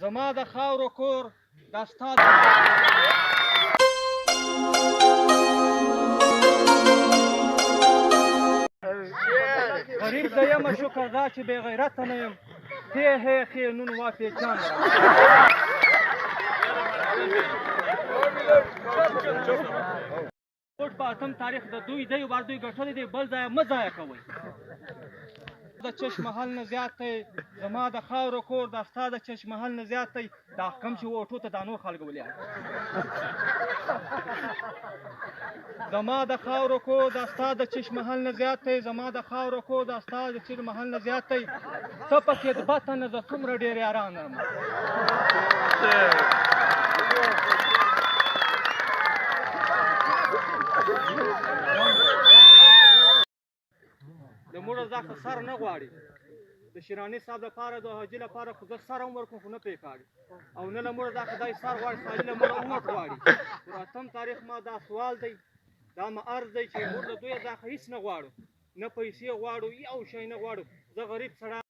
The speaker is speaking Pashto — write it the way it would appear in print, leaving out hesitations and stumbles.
زما د خاورو کور دا ستا غریب زه یمه شکر دا چې بې غیرته نه یم تی هی خې نون وا پیچان اوس په اتم تاریخ د دوی دی بار دوی ګټلی دی بل ځای مه ضایع کوئ د چشم محل نه زیات دی زما د خاورو کور دا ستا د چشم محل نه زیات دی دا کم چې ووټو ته دا نور خلک ولیا زما د خاورو کور دا ستا د چشم محل نه زیات دی زما د خاورو کور دا ستا د چشم محل نه زیات دی ته پکې د بطه نه زه څومره ډېر یاران لرم د موږ دا خو سر نه غواړي د شیراني صاحب لپاره د حاجي لپاره خو زه سر هم ورکوم خو نه پرې کاږي او نه له موږ دا خدای سر غواړي سالي له موږ ووټ غواړي پر اتم تاریخ ما دا سوال دی دا مې عرض دی چې موږ د دوی دا هېڅ نه غواړو نه پیسې غواړو یو شی نه غواړو زه غریب سړی